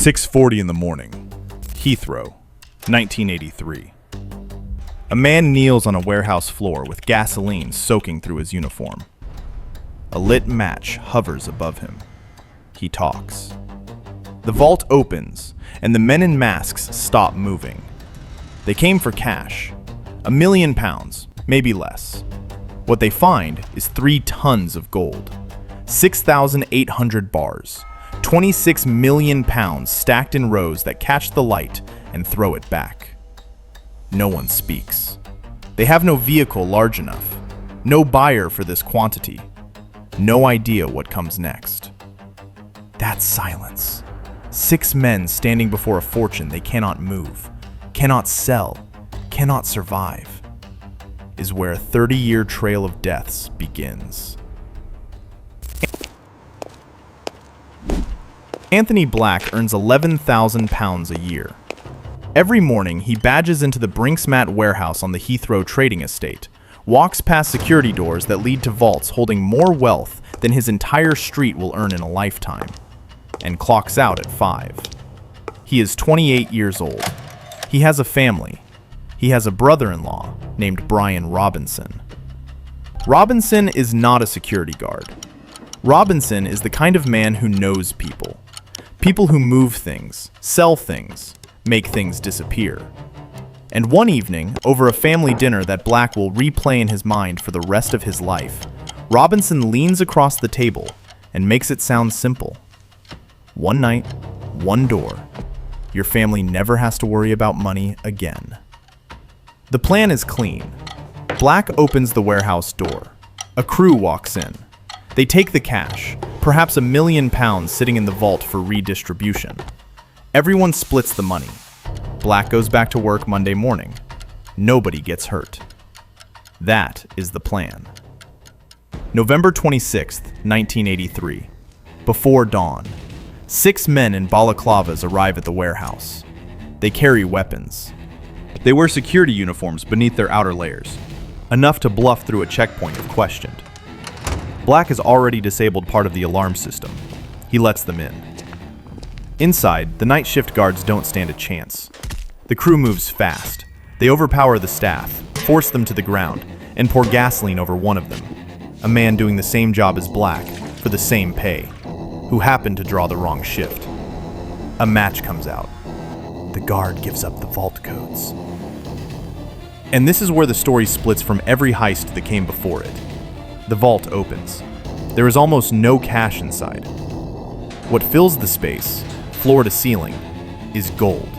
6:40 in the morning, Heathrow, 1983. A man kneels on a warehouse floor with gasoline soaking through his uniform. A lit match hovers above him. He talks. The vault opens, and the men in masks stop moving. They came for cash, £1 million, maybe less. What they find is 3 tons of gold, 6,800 bars, 26 million pounds stacked in rows that catch the light and throw it back. No one speaks. They have no vehicle large enough, no buyer for this quantity, no idea what comes next. That silence. 6 men standing before a fortune they cannot move, cannot sell, cannot survive, is where a 30-year trail of deaths begins. Anthony Black earns £11,000 a year. Every morning, he badges into the Brinks-Mat warehouse on the Heathrow trading estate, walks past security doors that lead to vaults holding more wealth than his entire street will earn in a lifetime, and clocks out at 5. He is 28 years old. He has a family. He has a brother-in-law named Brian Robinson. Robinson is not a security guard. Robinson is the kind of man who knows people. People who move things, sell things, make things disappear. And one evening, over a family dinner that Black will replay in his mind for the rest of his life, Robinson leans across the table and makes it sound simple. One night, one door. Your family never has to worry about money again. The plan is clean. Black opens the warehouse door. A crew walks in. They take the cash, perhaps £1 million sitting in the vault for redistribution. Everyone splits the money. Black goes back to work Monday morning. Nobody gets hurt. That is the plan. November 26th, 1983. Before dawn, 6 men in balaclavas arrive at the warehouse. They carry weapons. They wear security uniforms beneath their outer layers, enough to bluff through a checkpoint if questioned. Black has already disabled part of the alarm system. He lets them in. Inside, the night shift guards don't stand a chance. The crew moves fast. They overpower the staff, force them to the ground, and pour gasoline over one of them, a man doing the same job as Black for the same pay, who happened to draw the wrong shift. A match comes out. The guard gives up the vault codes. And this is where the story splits from every heist that came before it. The vault opens. There is almost no cash inside. What fills the space, floor to ceiling, is gold.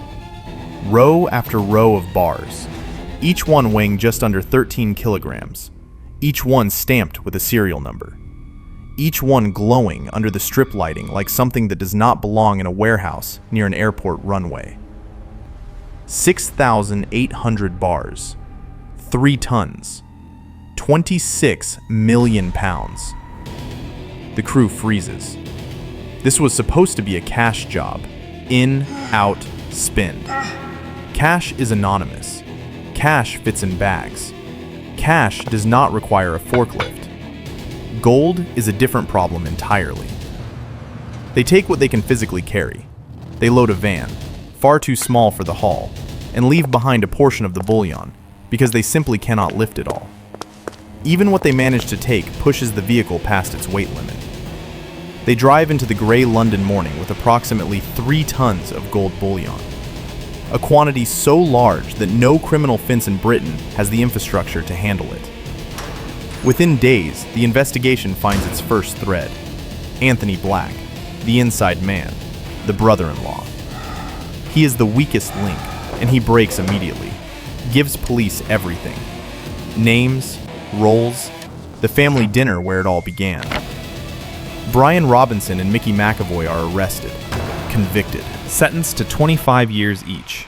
Row after row of bars, each one weighing just under 13 kilograms, each one stamped with a serial number, each one glowing under the strip lighting like something that does not belong in a warehouse near an airport runway. 6,800 bars, 3 tons, 26 million pounds. The crew freezes. This was supposed to be a cash job. In, out, spend. Cash is anonymous. Cash fits in bags. Cash does not require a forklift. Gold is a different problem entirely. They take what they can physically carry. They load a van, far too small for the haul, and leave behind a portion of the bullion because they simply cannot lift it all. Even what they manage to take pushes the vehicle past its weight limit. They drive into the gray London morning with approximately 3 tons of gold bullion, a quantity so large that no criminal fence in Britain has the infrastructure to handle it. Within days, the investigation finds its first thread: Anthony Black, the inside man, the brother-in-law. He is the weakest link, and he breaks immediately, gives police everything: names, roles, the family dinner where it all began. Brian Robinson and Mickey McAvoy are arrested, convicted, sentenced to 25 years each.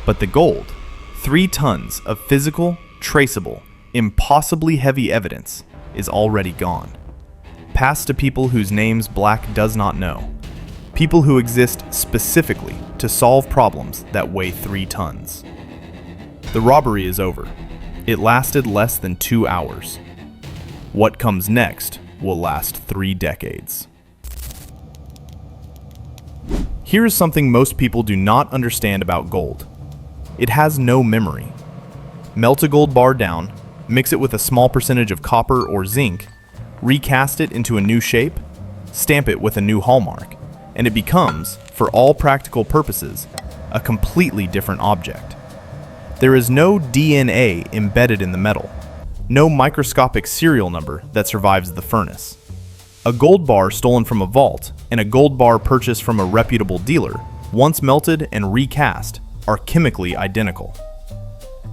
But the gold, 3 tons of physical, traceable, impossibly heavy evidence, is already gone. Passed to people whose names Black does not know. People who exist specifically to solve problems that weigh 3 tons. The robbery is over. It lasted less than 2 hours. What comes next will last 3 decades. Here is something most people do not understand about gold. It has no memory. Melt a gold bar down, mix it with a small percentage of copper or zinc, recast it into a new shape, stamp it with a new hallmark, and it becomes, for all practical purposes, a completely different object. There is no DNA embedded in the metal, no microscopic serial number that survives the furnace. A gold bar stolen from a vault and a gold bar purchased from a reputable dealer, once melted and recast, are chemically identical.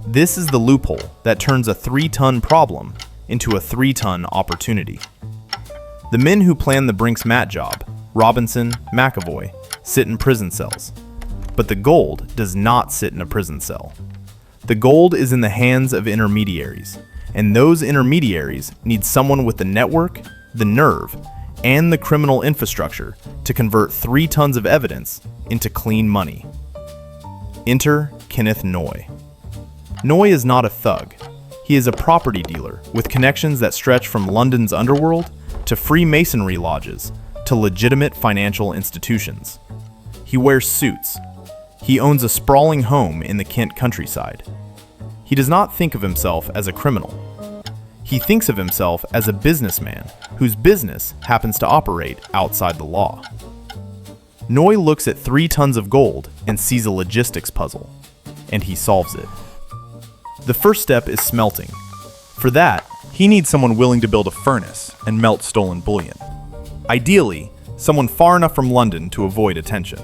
This is the loophole that turns a 3-ton problem into a 3-ton opportunity. The men who planned the Brinks-Mat job, Robinson, McAvoy, sit in prison cells. But the gold does not sit in a prison cell. The gold is in the hands of intermediaries, and those intermediaries need someone with the network, the nerve, and the criminal infrastructure to convert 3 tons of evidence into clean money. Enter Kenneth Noy. Noy is not a thug. He is a property dealer with connections that stretch from London's underworld to Freemasonry lodges to legitimate financial institutions. He wears suits. He owns a sprawling home in the Kent countryside. He does not think of himself as a criminal. He thinks of himself as a businessman whose business happens to operate outside the law. Noy looks at 3 tons of gold and sees a logistics puzzle, and he solves it. The first step is smelting. For that, he needs someone willing to build a furnace and melt stolen bullion. Ideally, someone far enough from London to avoid attention.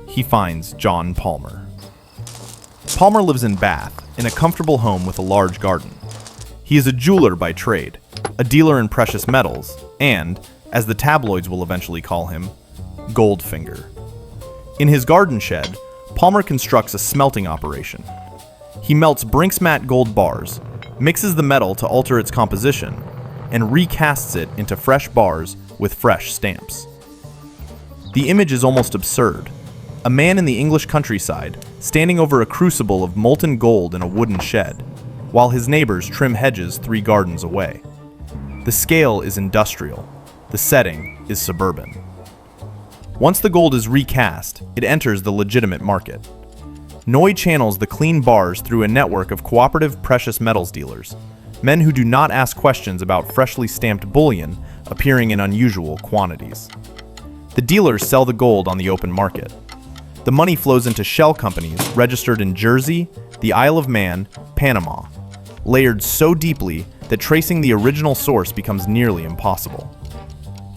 He finds John Palmer. Palmer lives in Bath, in a comfortable home with a large garden. He is a jeweler by trade, a dealer in precious metals, and, as the tabloids will eventually call him, Goldfinger. In his garden shed, Palmer constructs a smelting operation. He melts Brinks-Mat gold bars, mixes the metal to alter its composition, and recasts it into fresh bars with fresh stamps. The image is almost absurd. A man in the English countryside standing over a crucible of molten gold in a wooden shed, while his neighbors trim hedges 3 gardens away. The scale is industrial. The setting is suburban. Once the gold is recast, it enters the legitimate market. Noy channels the clean bars through a network of cooperative precious metals dealers, men who do not ask questions about freshly stamped bullion appearing in unusual quantities. The dealers sell the gold on the open market. The money flows into shell companies registered in Jersey, the Isle of Man, Panama, layered so deeply that tracing the original source becomes nearly impossible.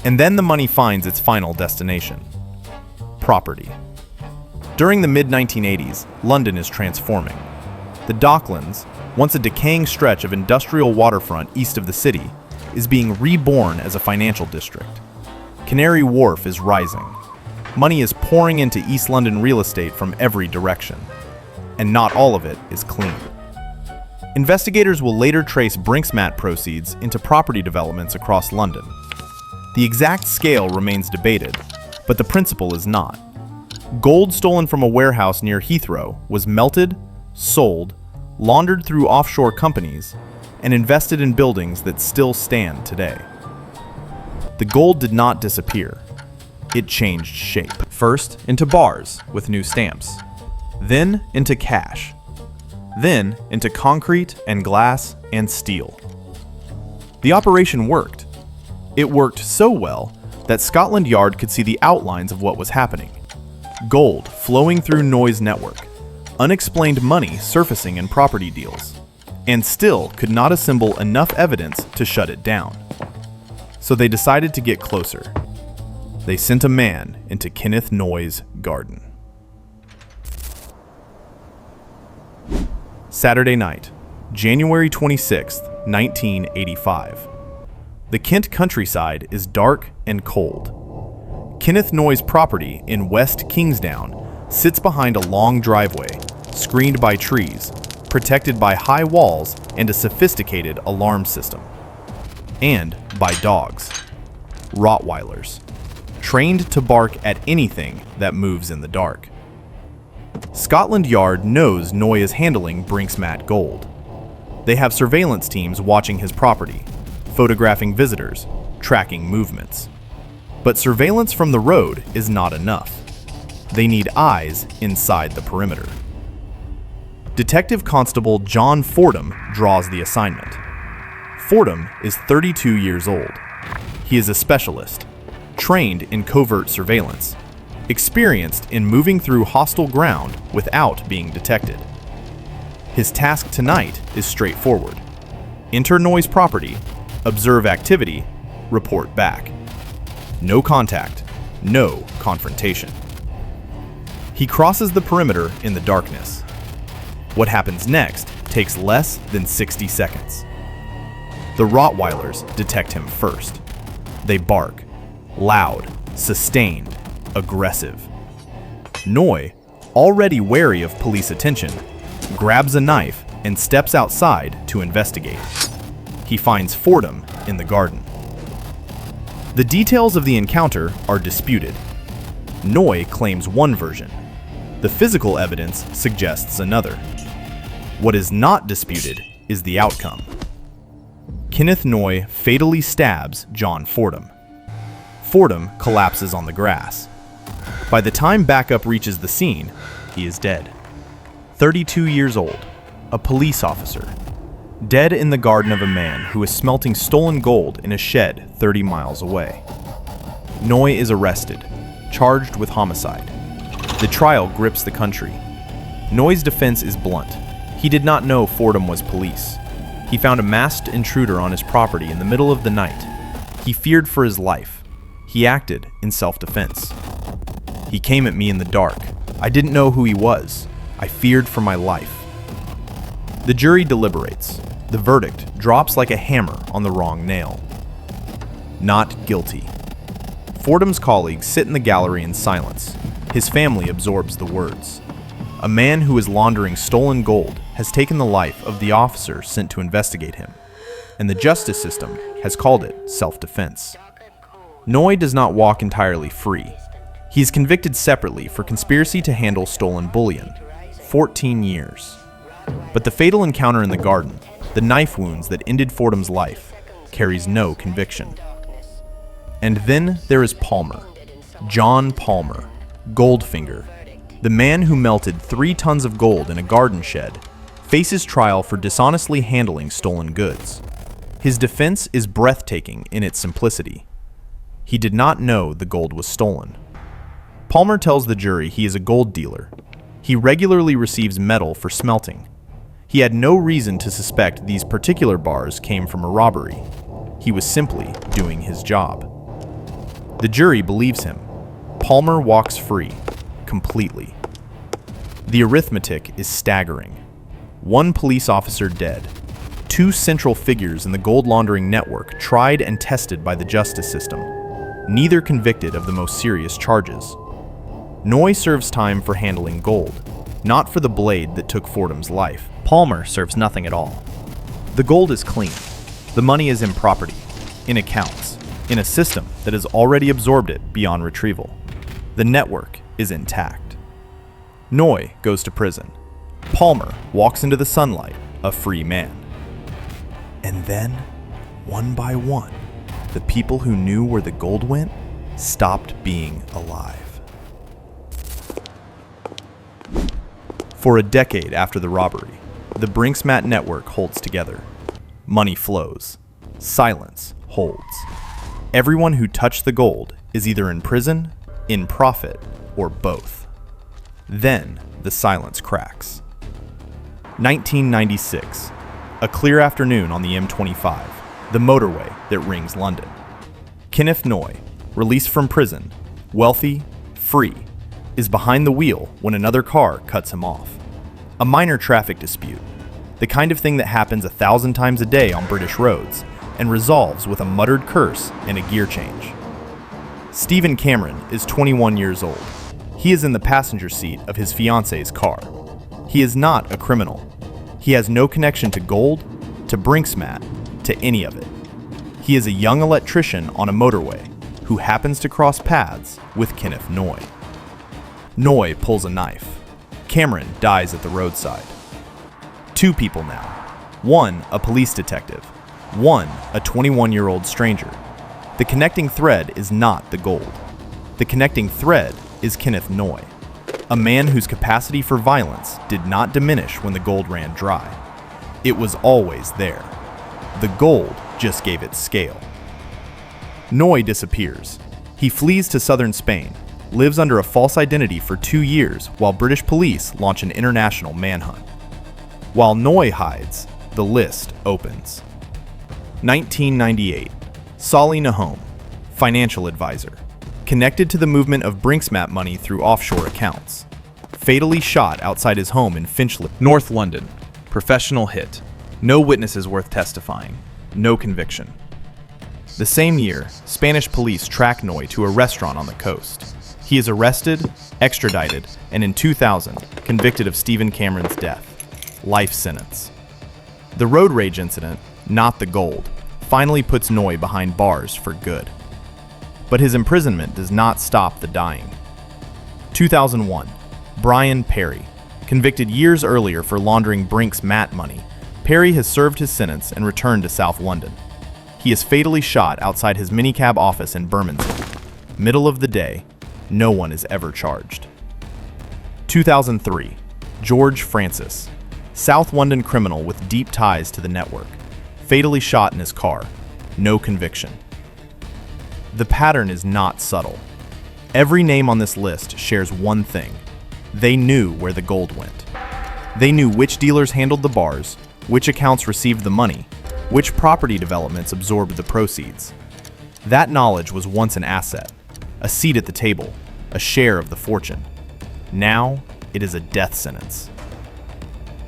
And then the money finds its final destination: property. During the mid-1980s, London is transforming. The Docklands, once a decaying stretch of industrial waterfront east of the city, is being reborn as a financial district. Canary Wharf is rising. Money is pouring into East London real estate from every direction, and not all of it is clean. Investigators will later trace Brinks-Mat proceeds into property developments across London. The exact scale remains debated, but the principle is not. Gold stolen from a warehouse near Heathrow was melted, sold, laundered through offshore companies, and invested in buildings that still stand today. The gold did not disappear. It changed shape. First into bars with new stamps, then into cash, then into concrete and glass and steel. The operation worked. It worked so well that Scotland Yard could see the outlines of what was happening. Gold flowing through Noy's network, unexplained money surfacing in property deals, and still could not assemble enough evidence to shut it down. So they decided to get closer. They sent a man into Kenneth Noy's garden. Saturday night, January 26, 1985. The Kent countryside is dark and cold. Kenneth Noy's property in West Kingsdown sits behind a long driveway, screened by trees, protected by high walls and a sophisticated alarm system. And by dogs. Rottweilers. Trained to bark at anything that moves in the dark. Scotland Yard knows Noy is handling Brinks-Mat gold. They have surveillance teams watching his property, photographing visitors, tracking movements. But surveillance from the road is not enough. They need eyes inside the perimeter. Detective Constable John Fordham draws the assignment. Fordham is 32 years old. He is a specialist, trained in covert surveillance, experienced in moving through hostile ground without being detected. His task tonight is straightforward. Enter Noy's property, observe activity, report back. No contact, no confrontation. He crosses the perimeter in the darkness. What happens next takes less than 60 seconds. The Rottweilers detect him first. They bark, loud, sustained, aggressive. Noy, already wary of police attention, grabs a knife and steps outside to investigate. He finds Fordham in the garden. The details of the encounter are disputed. Noy claims one version. The physical evidence suggests another. What is not disputed is the outcome. Kenneth Noy fatally stabs John Fordham. Fordham collapses on the grass. By the time backup reaches the scene, he is dead. 32 years old, a police officer, dead in the garden of a man who is smelting stolen gold in a shed 30 miles away. Noy is arrested, charged with homicide. The trial grips the country. Noy's defense is blunt. He did not know Fordham was police. He found a masked intruder on his property in the middle of the night. He feared for his life. He acted in self-defense. He came at me in the dark. I didn't know who he was. I feared for my life. The jury deliberates. The verdict drops like a hammer on the wrong nail. Not guilty. Fordham's colleagues sit in the gallery in silence. His family absorbs the words. A man who is laundering stolen gold has taken the life of the officer sent to investigate him, and the justice system has called it self-defense. Noy does not walk entirely free. He is convicted separately for conspiracy to handle stolen bullion, 14 years. But the fatal encounter in the garden, the knife wounds that ended Fordham's life, carries no conviction. And then there is Palmer, John Palmer, Goldfinger, the man who melted 3 tons of gold in a garden shed, faces trial for dishonestly handling stolen goods. His defense is breathtaking in its simplicity. He did not know the gold was stolen. Palmer tells the jury he is a gold dealer. He regularly receives metal for smelting. He had no reason to suspect these particular bars came from a robbery. He was simply doing his job. The jury believes him. Palmer walks free, completely. The arithmetic is staggering. 1 police officer dead. 2 central figures in the gold laundering network tried and tested by the justice system, neither convicted of the most serious charges. Noy serves time for handling gold, not for the blade that took Fordham's life. Palmer serves nothing at all. The gold is clean. The money is in property, in accounts, in a system that has already absorbed it beyond retrieval. The network is intact. Noy goes to prison. Palmer walks into the sunlight, a free man. And then, one by one, the people who knew where the gold went stopped being alive. For a decade after the robbery, the Brinks-Mat network holds together. Money flows. Silence holds. Everyone who touched the gold is either in prison, in profit, or both. Then the silence cracks. 1996. A clear afternoon on the M25, the motorway that rings London. Kenneth Noy, released from prison, wealthy, free, is behind the wheel when another car cuts him off. A minor traffic dispute, the kind of thing that happens 1,000 times a day on British roads and resolves with a muttered curse and a gear change. Stephen Cameron is 21 years old. He is in the passenger seat of his fiance's car. He is not a criminal. He has no connection to gold, to Brinks-Mat, to any of it. He is a young electrician on a motorway who happens to cross paths with Kenneth Noy. Noy pulls a knife. Cameron dies at the roadside. 2 people now. 1, a police detective. 1, a 21-year-old stranger. The connecting thread is not the gold. The connecting thread is Kenneth Noy. A man whose capacity for violence did not diminish when the gold ran dry. It was always there. The gold just gave it scale. Noy disappears. He flees to southern Spain, lives under a false identity for 2 years while British police launch an international manhunt. While Noy hides, the list opens. 1998. Solly Nahom, financial advisor, connected to the movement of Brinks-Mat money through offshore accounts. Fatally shot outside his home in Finchley, North London. Professional hit. No witnesses worth testifying. No conviction. The same year, Spanish police track Noy to a restaurant on the coast. He is arrested, extradited, and in 2000, convicted of Stephen Cameron's death. Life sentence. The road rage incident, not the gold, finally puts Noy behind bars for good. But his imprisonment does not stop the dying. 2001. Brian Perry. Convicted years earlier for laundering Brinks-Mat money, Perry has served his sentence and returned to South London. He is fatally shot outside his minicab office in Bermondsey. Middle of the day, no one is ever charged. 2003. George Francis. South London criminal with deep ties to the network. Fatally shot in his car. No conviction. The pattern is not subtle. Every name on this list shares one thing. They knew where the gold went. They knew which dealers handled the bars, which accounts received the money, which property developments absorbed the proceeds. That knowledge was once an asset, a seat at the table, a share of the fortune. Now, it is a death sentence.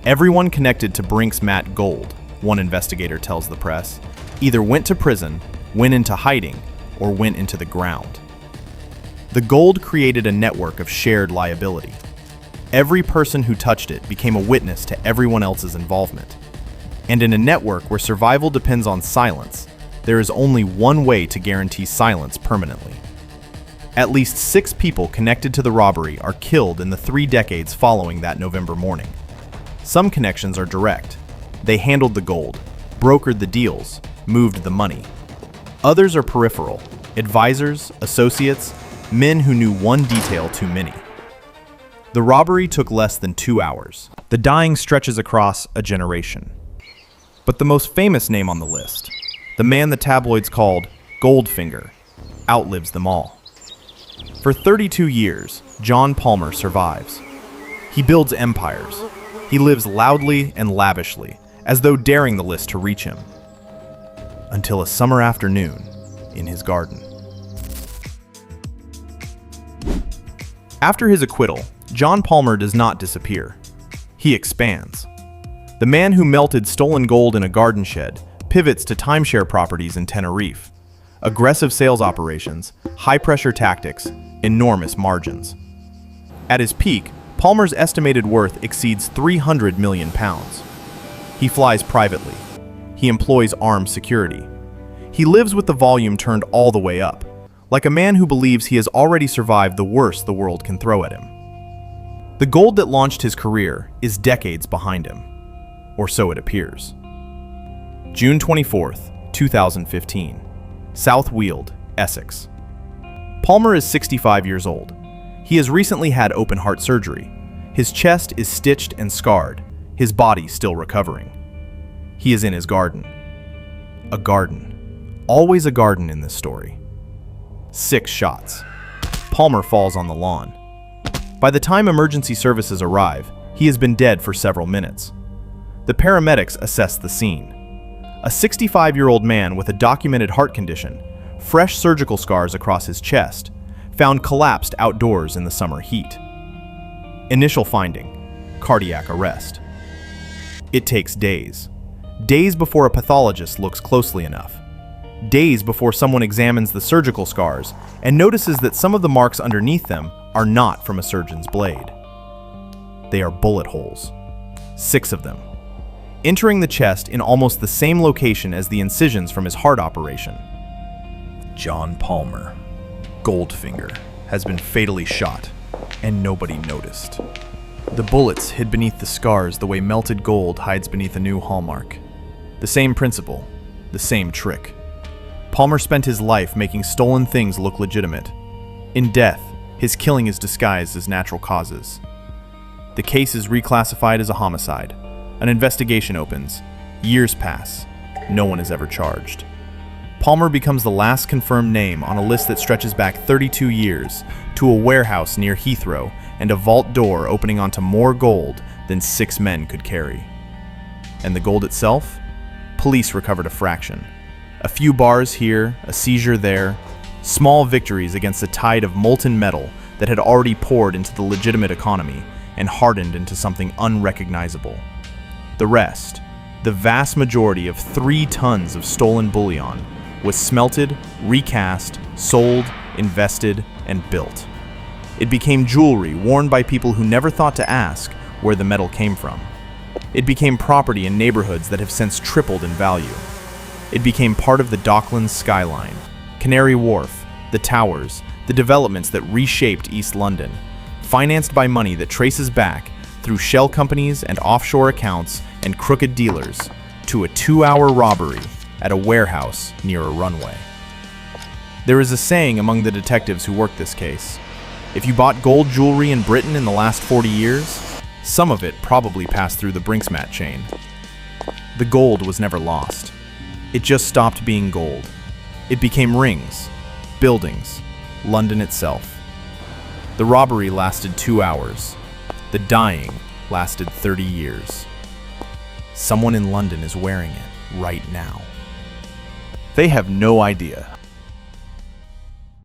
Everyone connected to Brinks-Mat gold, one investigator tells the press, either went to prison, went into hiding, or went into the ground. The gold created a network of shared liability. Every person who touched it became a witness to everyone else's involvement. And in a network where survival depends on silence, there is only one way to guarantee silence permanently. At least 6 people connected to the robbery are killed in the 3 decades following that November morning. Some connections are direct. They handled the gold, brokered the deals, moved the money. Others are peripheral, advisors, associates, men who knew one detail too many. The robbery took less than 2 hours. The dying stretches across a generation. But the most famous name on the list, the man the tabloids called Goldfinger, outlives them all. For 32 years, John Palmer survives. He builds empires. He lives loudly and lavishly, as though daring the list to reach him. Until a summer afternoon in his garden. After his acquittal, John Palmer does not disappear. He expands. The man who melted stolen gold in a garden shed pivots to timeshare properties in Tenerife. Aggressive sales operations, high-pressure tactics, enormous margins. At his peak, Palmer's estimated worth exceeds £300 million. He flies privately. He employs armed security. He lives with the volume turned all the way up, like a man who believes he has already survived the worst the world can throw at him. The gold that launched his career is decades behind him, or so it appears. June 24th, 2015, South Weald, Essex. Palmer is 65 years old. He has recently had open heart surgery. His chest is stitched and scarred, his body still recovering. He is in his garden. A garden. Always a garden in this story. 6 shots. Palmer falls on the lawn. By the time emergency services arrive, he has been dead for several minutes. The paramedics assess the scene. A 65-year-old man with a documented heart condition, fresh surgical scars across his chest, found collapsed outdoors in the summer heat. Initial finding: cardiac arrest. It takes days. Days before a pathologist looks closely enough. Days before someone examines the surgical scars and notices that some of the marks underneath them are not from a surgeon's blade. They are bullet holes. 6 of them. Entering the chest in almost the same location as the incisions from his heart operation. John Palmer, Goldfinger, has been fatally shot, and nobody noticed. The bullets hid beneath the scars the way melted gold hides beneath a new hallmark. The same principle, the same trick. Palmer spent his life making stolen things look legitimate. In death, His killing is disguised as natural causes. The case is reclassified as a homicide. An investigation opens. Years pass. No one is ever charged. Palmer becomes the last confirmed name on a list that stretches back 32 years to a warehouse near Heathrow and a vault door opening onto more gold than 6 men could carry. And the gold itself? Police recovered a fraction. A few bars here, a seizure there, small victories against a tide of molten metal that had already poured into the legitimate economy and hardened into something unrecognizable. The rest, the vast majority of 3 tons of stolen bullion, was smelted, recast, sold, invested, and built. It became jewelry worn by people who never thought to ask where the metal came from. It became property in neighborhoods that have since tripled in value. It became part of the Docklands skyline, Canary Wharf, the towers, the developments that reshaped East London, financed by money that traces back through shell companies and offshore accounts and crooked dealers to a 2-hour robbery at a warehouse near a runway. There is a saying among the detectives who worked this case: if you bought gold jewelry in Britain in the last 40 years, some of it probably passed through the Brinks-Mat chain. The gold was never lost. It just stopped being gold. It became rings, buildings, London itself. The robbery lasted 2 hours. The dying lasted 30 years. Someone in London is wearing it right now. They have no idea